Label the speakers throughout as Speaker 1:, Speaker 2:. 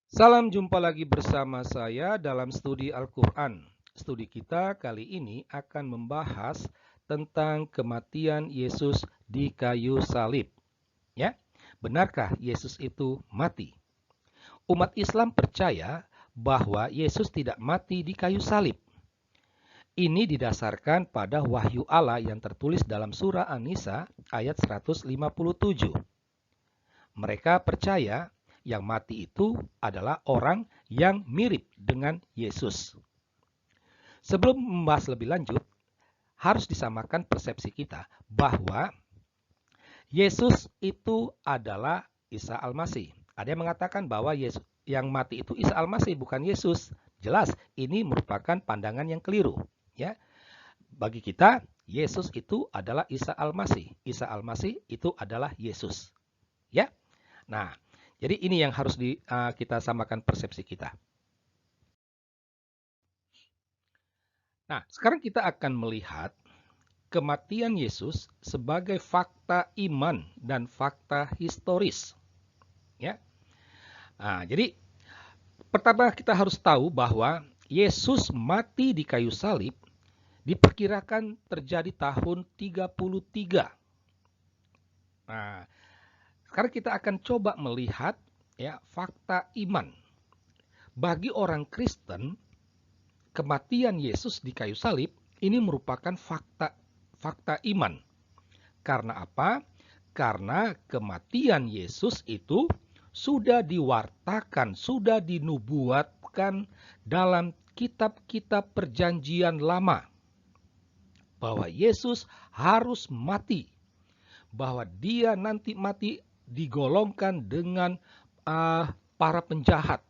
Speaker 1: Salam jumpa lagi bersama saya dalam studi Al-Quran. Studi kita kali ini akan membahas tentang kematian Yesus di kayu salib. Ya, benarkah Yesus itu mati? Umat Islam percaya bahwa Yesus tidak mati di kayu salib. Ini didasarkan pada wahyu Allah yang tertulis dalam surah An-Nisa ayat 157. Mereka percaya yang mati itu adalah orang yang mirip dengan Yesus. Sebelum membahas lebih lanjut, harus disamakan persepsi kita bahwa Yesus itu adalah Isa Al-Masih. Ada yang mengatakan bahwa Yesus yang mati itu Isa Al-Masih, bukan Yesus. Jelas, ini merupakan pandangan yang keliru. Ya, bagi kita, Yesus itu adalah Isa Al-Masih. Isa Al-Masih itu adalah Yesus. Ya, nah, jadi ini yang harus kita samakan persepsi kita. Nah, sekarang kita akan melihat kematian Yesus sebagai fakta iman dan fakta historis. Ya. Nah, jadi pertama kita harus tahu bahwa Yesus mati di kayu salib diperkirakan terjadi tahun 33. Nah, sekarang kita akan coba melihat ya fakta iman. Bagi orang Kristen, kematian Yesus di kayu salib ini merupakan fakta iman. Karena apa? Karena kematian Yesus itu sudah diwartakan, sudah dinubuatkan dalam kitab-kitab perjanjian lama. Bahwa Yesus harus mati. Bahwa dia nanti mati digolongkan dengan para penjahat.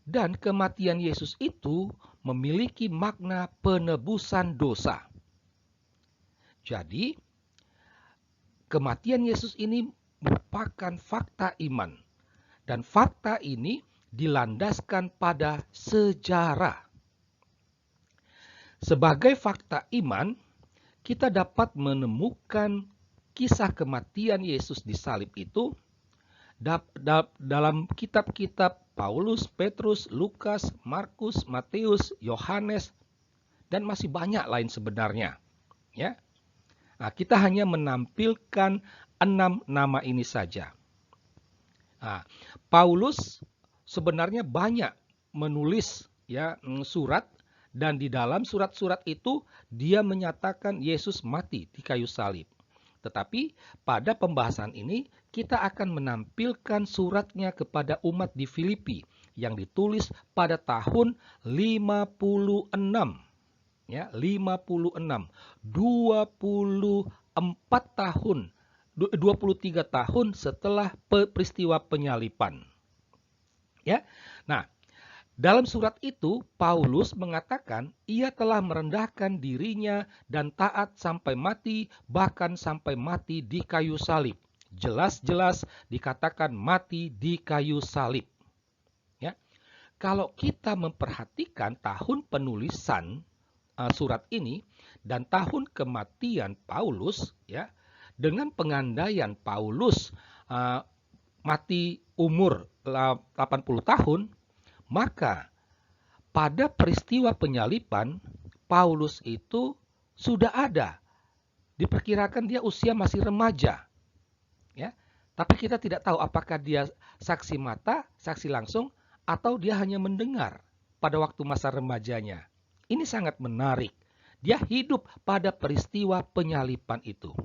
Speaker 1: Dan kematian Yesus itu memiliki makna penebusan dosa. Jadi, kematian Yesus ini merupakan fakta iman. Dan fakta ini dilandaskan pada sejarah. Sebagai fakta iman, kita dapat menemukan kisah kematian Yesus di salib itu dalam kitab-kitab Paulus, Petrus, Lukas, Markus, Matius, Yohanes, dan masih banyak lain sebenarnya. Ya, nah, kita hanya menampilkan 6 nama ini saja. Nah, Paulus sebenarnya banyak menulis ya surat, dan di dalam surat-surat itu dia menyatakan Yesus mati di kayu salib. Tetapi pada pembahasan ini kita akan menampilkan suratnya kepada umat di Filipi yang ditulis pada tahun 56. Ya, 56. 24 tahun 23 tahun setelah peristiwa penyaliban. Ya. Nah, dalam surat itu, Paulus mengatakan ia telah merendahkan dirinya dan taat sampai mati, bahkan sampai mati di kayu salib. Jelas-jelas dikatakan mati di kayu salib. Ya. Kalau kita memperhatikan tahun penulisan surat ini dan tahun kematian Paulus, ya, dengan pengandaian Paulus mati umur 80 tahun, maka pada peristiwa penyaliban, Paulus itu sudah ada. Diperkirakan dia usia masih remaja. Ya. Tapi kita tidak tahu apakah dia saksi mata, saksi langsung, atau dia hanya mendengar pada waktu masa remajanya. Ini sangat menarik. Dia hidup pada peristiwa penyaliban itu.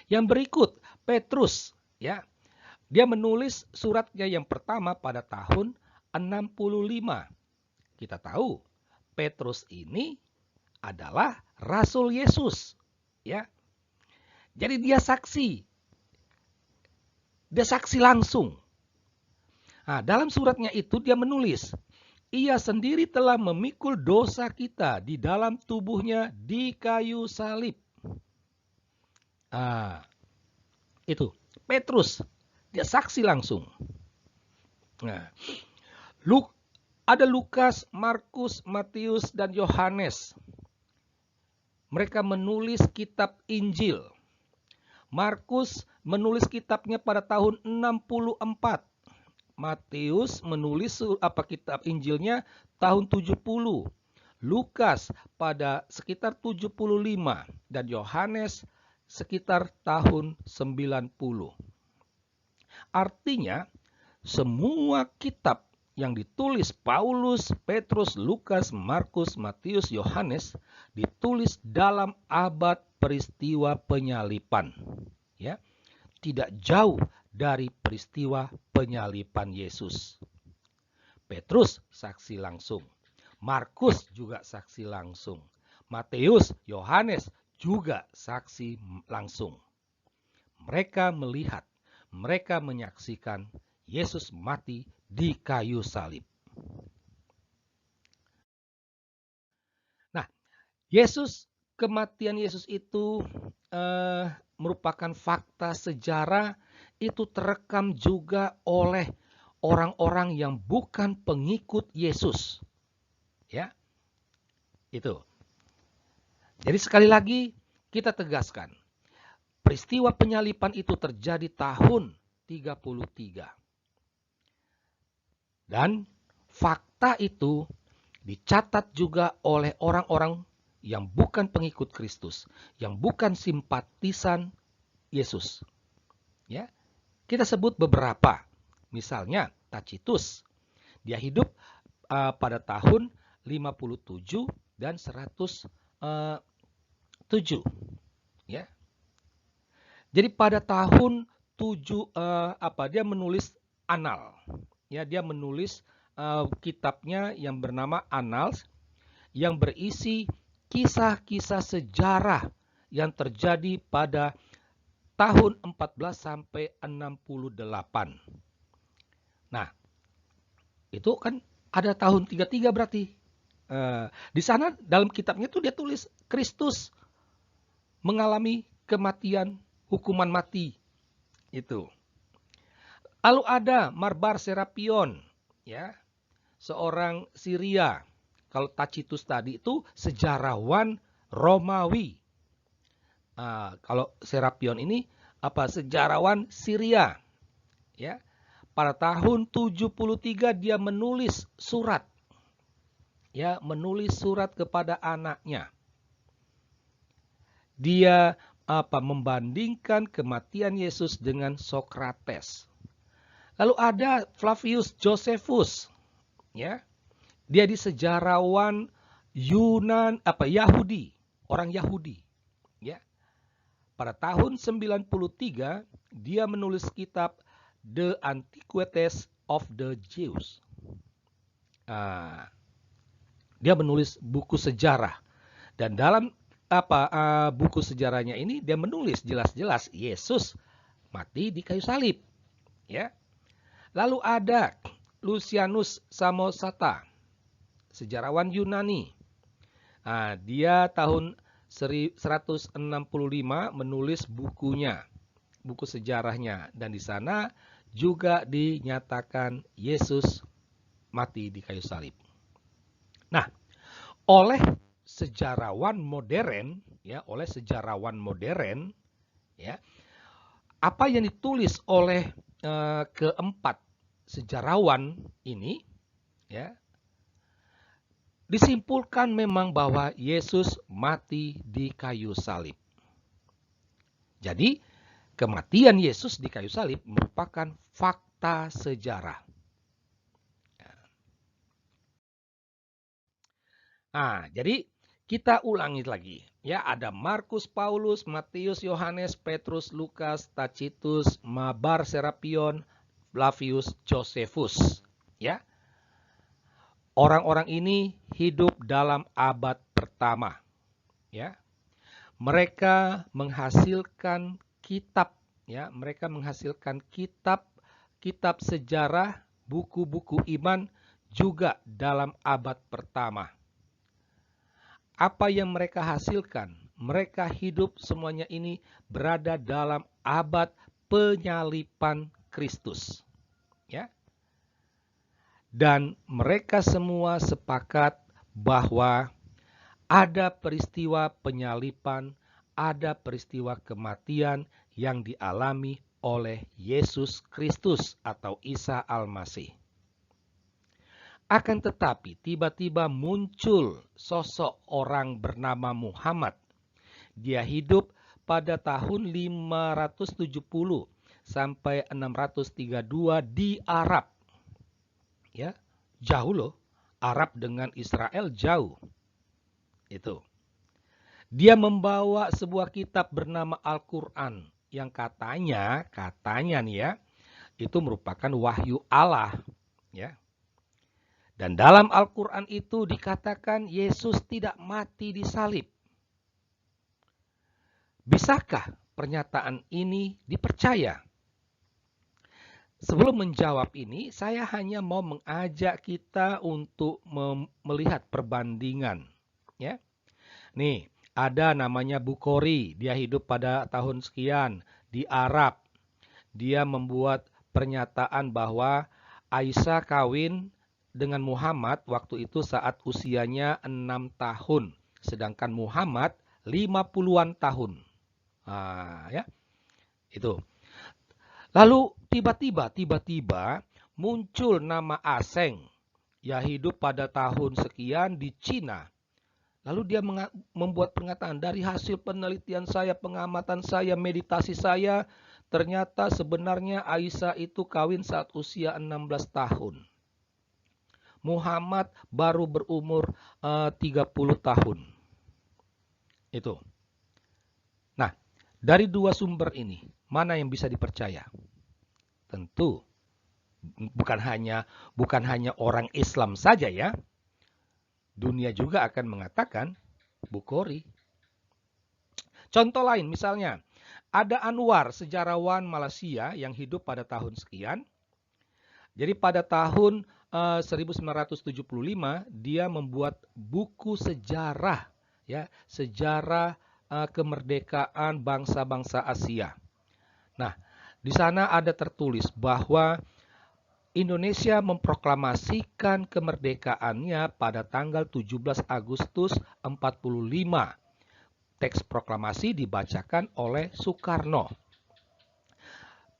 Speaker 1: Yang berikut, Petrus, ya. Dia menulis suratnya yang pertama pada tahun 65. Kita tahu Petrus ini adalah Rasul Yesus, ya. Jadi dia saksi. Dia saksi langsung. Nah, dalam suratnya itu dia menulis, ia sendiri telah memikul dosa kita di dalam tubuhnya di kayu salib. Nah, itu Petrus, dia saksi langsung. Nah, ada Lukas, Markus, Matius, dan Yohanes. Mereka menulis kitab Injil. Markus menulis kitabnya pada tahun 64. Matius menulis kitab Injilnya tahun 70. Lukas pada sekitar 75 dan Yohanes sekitar tahun 90. Artinya, semua kitab yang ditulis Paulus, Petrus, Lukas, Markus, Matius, Yohanes ditulis dalam abad peristiwa penyalipan. Ya, tidak jauh dari peristiwa penyalipan Yesus. Petrus saksi langsung, Markus juga saksi langsung, Matius, Yohanes juga saksi langsung. Mereka melihat, mereka menyaksikan Yesus mati di kayu salib. Nah, kematian Yesus itu merupakan fakta sejarah, itu terekam juga oleh orang-orang yang bukan pengikut Yesus. Ya. Itu. Jadi sekali lagi kita tegaskan, peristiwa penyalipan itu terjadi tahun 33. Dan fakta itu dicatat juga oleh orang-orang yang bukan pengikut Kristus, yang bukan simpatisan Yesus. Ya. Kita sebut beberapa. Misalnya Tacitus. Dia hidup pada tahun 57 dan 107. Ya. Jadi pada tahun 7 dia menulis Annal. Ya, dia menulis kitabnya yang bernama Annals yang berisi kisah-kisah sejarah yang terjadi pada tahun 14 sampai 68. Nah, itu kan ada tahun 33 berarti. Di sana dalam kitabnya tuh dia tulis Kristus mengalami kematian, hukuman mati. Itu. Lalu ada Marbar Serapion, ya, seorang Syria. Kalau Tacitus tadi itu sejarawan Romawi. Kalau Serapion ini sejarawan Syria. Ya. Pada tahun 73 dia menulis surat. Ya, menulis surat kepada anaknya. Dia membandingkan kematian Yesus dengan Sokrates. Lalu ada Flavius Josephus, ya. Dia di sejarawan Yahudi, orang Yahudi, ya. Pada tahun 93 dia menulis kitab The Antiquities of the Jews. Dia menulis buku sejarah dan dalam buku sejarahnya ini dia menulis jelas-jelas Yesus mati di kayu salib, ya. Lalu ada Lucianus Samosata, sejarawan Yunani. Dia tahun 165 menulis bukunya, buku sejarahnya, dan di sana juga dinyatakan Yesus mati di kayu salib. Nah, oleh sejarawan modern, ya, apa yang ditulis oleh keempat sejarawan ini, ya, disimpulkan memang bahwa Yesus mati di kayu salib. Jadi, kematian Yesus di kayu salib merupakan fakta sejarah. Jadi kita ulangi lagi. Ya, ada Markus, Paulus, Matius, Yohanes, Petrus, Lukas, Tacitus, Marbar Serapion, Flavius Josephus. Ya. Orang-orang ini hidup dalam abad pertama. Ya. Mereka menghasilkan kitab, ya, mereka menghasilkan kitab sejarah, buku-buku iman juga dalam abad pertama. Apa yang mereka hasilkan? Mereka hidup semuanya ini berada dalam abad penyalipan Kristus. Ya. Dan mereka semua sepakat bahwa ada peristiwa penyalipan, ada peristiwa kematian yang dialami oleh Yesus Kristus atau Isa Al-Masih. Akan tetapi tiba-tiba muncul sosok orang bernama Muhammad. Dia hidup pada tahun 570 sampai 632 di Arab. Ya, jauh loh. Arab dengan Israel jauh. Itu. Dia membawa sebuah kitab bernama Al-Qur'an yang katanya nih ya, itu merupakan wahyu Allah, ya. Dan dalam Al-Qur'an itu dikatakan Yesus tidak mati di salib. Bisakah pernyataan ini dipercaya? Sebelum menjawab ini, saya hanya mau mengajak kita untuk melihat perbandingan, ya. Nih, ada namanya Bukhari, dia hidup pada tahun sekian di Arab. Dia membuat pernyataan bahwa Aisyah kawin dengan Muhammad waktu itu saat usianya 6 tahun, sedangkan Muhammad 50-an tahun. Ya, itu. Lalu tiba-tiba muncul nama asing, ya hidup pada tahun sekian di Cina. Lalu dia membuat pernyataan, dari hasil penelitian saya, pengamatan saya, meditasi saya, ternyata sebenarnya Aisyah itu kawin saat usia 16 tahun. Muhammad baru berumur 30 tahun. Itu. Nah, dari dua sumber ini, mana yang bisa dipercaya? Tentu bukan hanya orang Islam saja ya. Dunia juga akan mengatakan Bukhari. Contoh lain misalnya, ada Anwar, sejarawan Malaysia yang hidup pada tahun sekian. Jadi pada tahun 1975 dia membuat buku sejarah, ya, sejarah kemerdekaan bangsa-bangsa Asia. Nah, di sana ada tertulis bahwa Indonesia memproklamasikan kemerdekaannya pada tanggal 17 Agustus 45. Teks proklamasi dibacakan oleh Soekarno.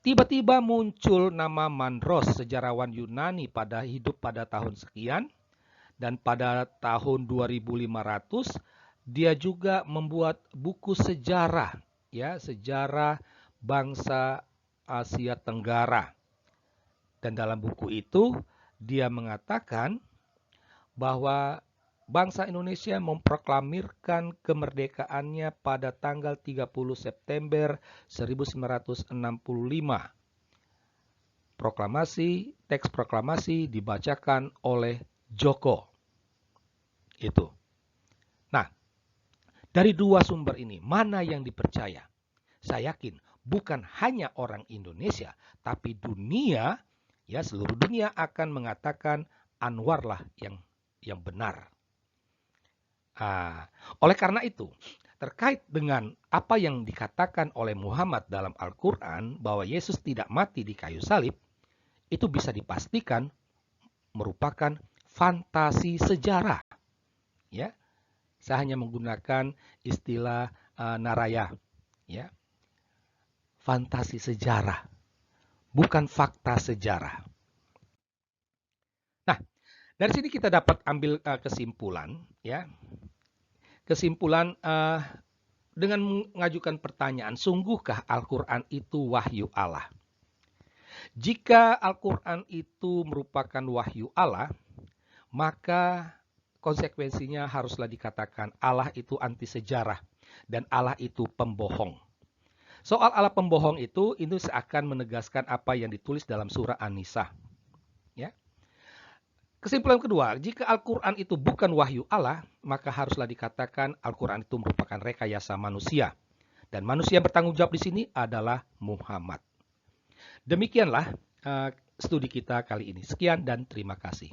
Speaker 1: Tiba-tiba muncul nama Mandros, sejarawan Yunani hidup pada tahun sekian. Dan pada tahun 2500 dia juga membuat buku sejarah, ya, sejarah bangsa Asia Tenggara. Dan dalam buku itu dia mengatakan bahwa bangsa Indonesia memproklamirkan kemerdekaannya pada tanggal 30 September 1965. Teks proklamasi dibacakan oleh Joko. Itu. Nah, dari dua sumber ini, mana yang dipercaya? Saya yakin bukan hanya orang Indonesia, tapi dunia, ya seluruh dunia akan mengatakan Anwar lah yang benar. Oleh karena itu, terkait dengan apa yang dikatakan oleh Muhammad dalam Al-Quran bahwa Yesus tidak mati di kayu salib, itu bisa dipastikan merupakan fantasi sejarah. Ya, saya hanya menggunakan istilah naraya, ya, fantasi sejarah, bukan fakta sejarah. Nah, dari sini kita dapat ambil kesimpulan, ya. Kesimpulan dengan mengajukan pertanyaan, sungguhkah Al-Quran itu wahyu Allah? Jika Al-Quran itu merupakan wahyu Allah, maka konsekuensinya haruslah dikatakan Allah itu anti sejarah dan Allah itu pembohong. Soal Allah pembohong itu seakan menegaskan apa yang ditulis dalam surah An-Nisa. Ya. Kesimpulan kedua, jika Al-Quran itu bukan wahyu Allah, maka haruslah dikatakan Al-Quran itu merupakan rekayasa manusia. Dan manusia yang bertanggung jawab di sini adalah Muhammad. Demikianlah studi kita kali ini. Sekian dan terima kasih.